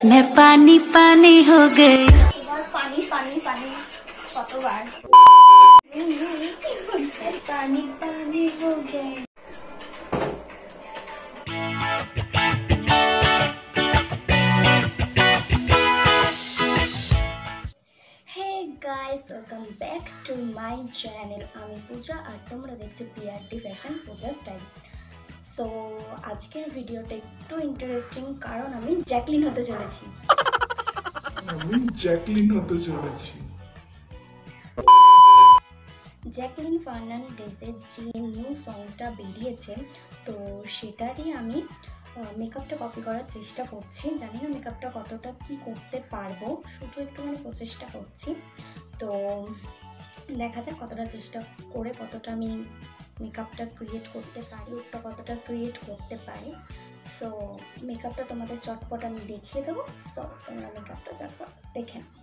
मैं पानी पानी हो गई। पानी पानी पानी कतबार पानी पानी हो गए। Hey guys, welcome back to my channel. আমি পূজা আর তোমরা দেখছো পিআরটি ফ্যাশন পূজা স্টাইল। সো আজকের ভিডিওটা একটু ইন্টারেস্টিং কারণ আমি জ্যাকলিন হতে চলেছি। জ্যাকলিন ফার্নান্ডেজের যে নিউ সংটা বেরিয়েছে তো সেটারই আমি মেকআপটা কপি করার চেষ্টা করছি। জানি না মেকআপটা কতটা কি করতে পারবো, শুধু একটুখানি প্রচেষ্টা করছি। তো দেখা যাক কতটা চেষ্টা করে কতটা আমি মেকআপটা ক্রিয়েট করতে পারি, ওটা কতটা ক্রিয়েট করতে পারি। সো মেকআপটা তোমাদের চটপট আমি দেখিয়ে দেবো। সো তোমরা মেকআপটা চটপট দেখে নাও।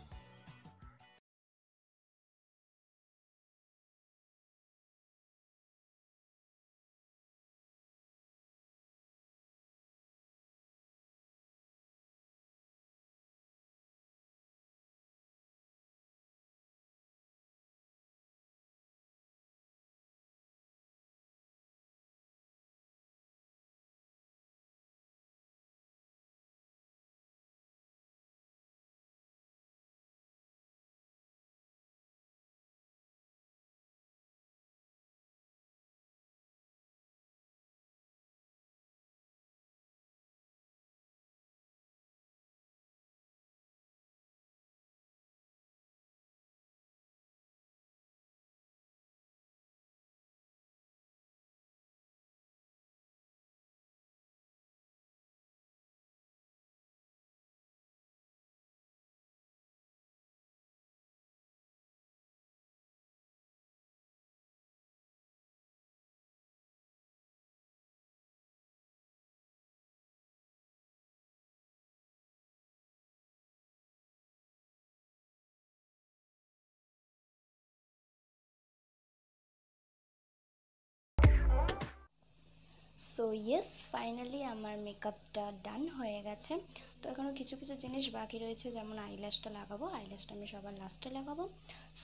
সো ইয়েস, ফাইনালি আমার মেকআপটা ডান হয়ে গেছে। তো এখনও কিছু কিছু জিনিস বাকি রয়েছে, যেমন আইল্যাশটা লাগাবো। আইল্যাশটা আমি সবার লাস্টে লাগাবো।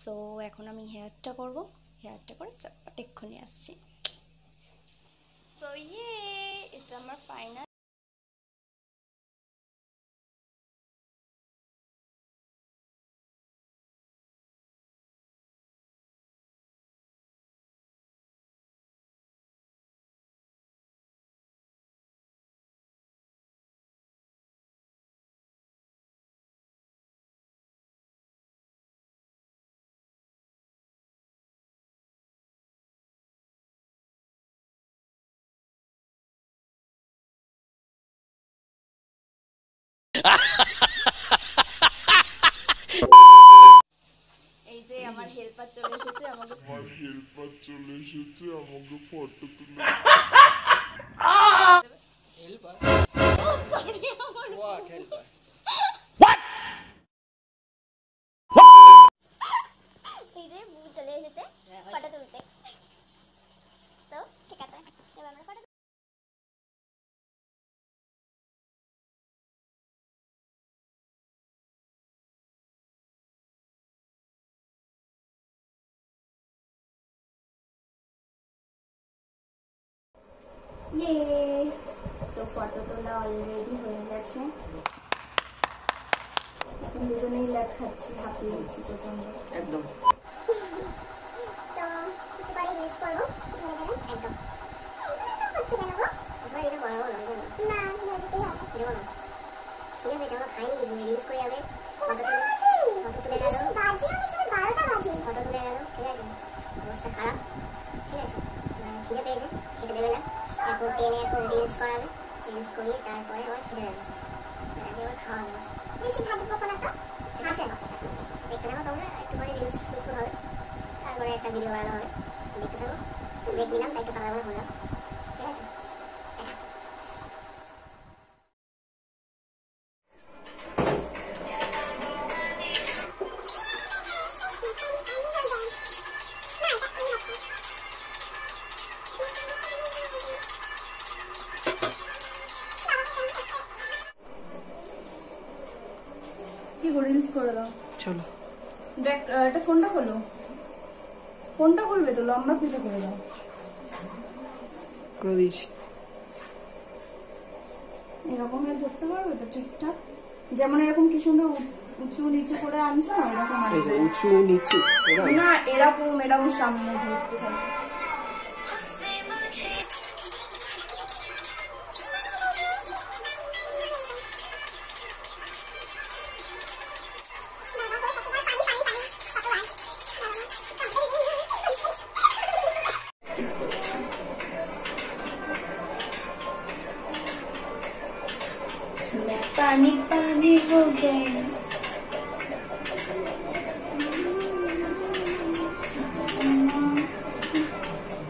সো এখন আমি হেয়ারটা করব, হেয়ারটা করে চটপট এক্ষুনি আসছি। সো এটা আমার ফাইনাল। এই যে আমার হেল্পার চলে এসেছে, আমাকে ফটো তুলে হেল্পার। ও সরি, আমার হোয়াট হেল্পার, হোয়াট এই যে বুবু চলে এসেছে ফটো তুলতে। সো ঠিক আছে, এবার আমরা ফটো। তো ফটো তোলা অলরেডি হয়ে গেছে। এখন দুজনেই ল্যাদ খাচ্ছি, হাঁপিয়ে গেছি প্রচন্ড একদম। টেনে এখন রিলস করাবে, রিলস করিয়ে তারপরে আবার খিদে দেবে, এবার খাওয়া যাবে। বেশি খাবো কখন একটা আছে দেখতে থাকো তোমরা, একটু পরে রিলস শুরু হবে, তারপরে একটা ভিডিও বানানো হবে, দেখতে থাকো। ব্রেক নিলাম, তাই একটু তাড়াতাড়ি হলাম, ঠিক আছে। কি করে রিলস করে দাও। চলো দেখ এটা ফোনটা খোলো, ফোনটা খুলবে তো লম্বা পিঠে করে দাও। করে দিয়েছি। এরকম ধরতে পারবে তো ঠিকঠাক, যেমন এরকম কি সুন্দর উঁচু নিচু করে আনছো না এরকম আনবে। উঁচু নিচু না এরকম এরকম সামনে ধরতে থাকবে। पानी पानी हो गए,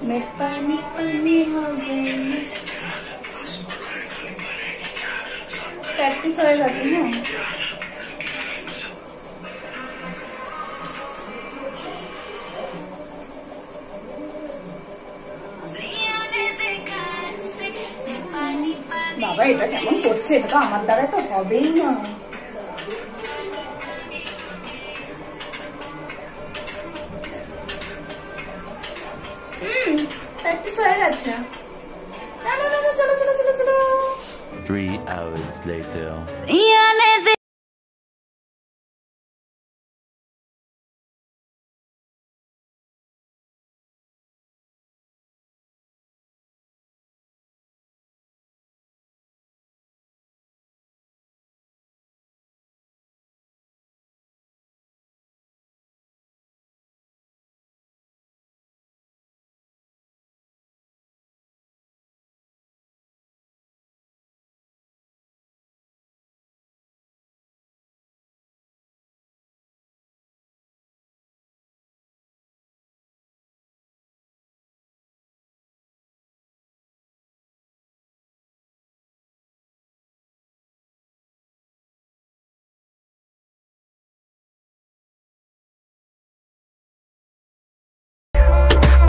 मैं पानी पानी हो गई। प्रैक्टिस हो गई ना। বাবা এটা কেমন করছে, এটা তো আমার দ্বারা তো হবেই না। প্র্যাকটিস হয়ে গেছে। না না না চলো চলো চলো চলো। 3 hours later. यार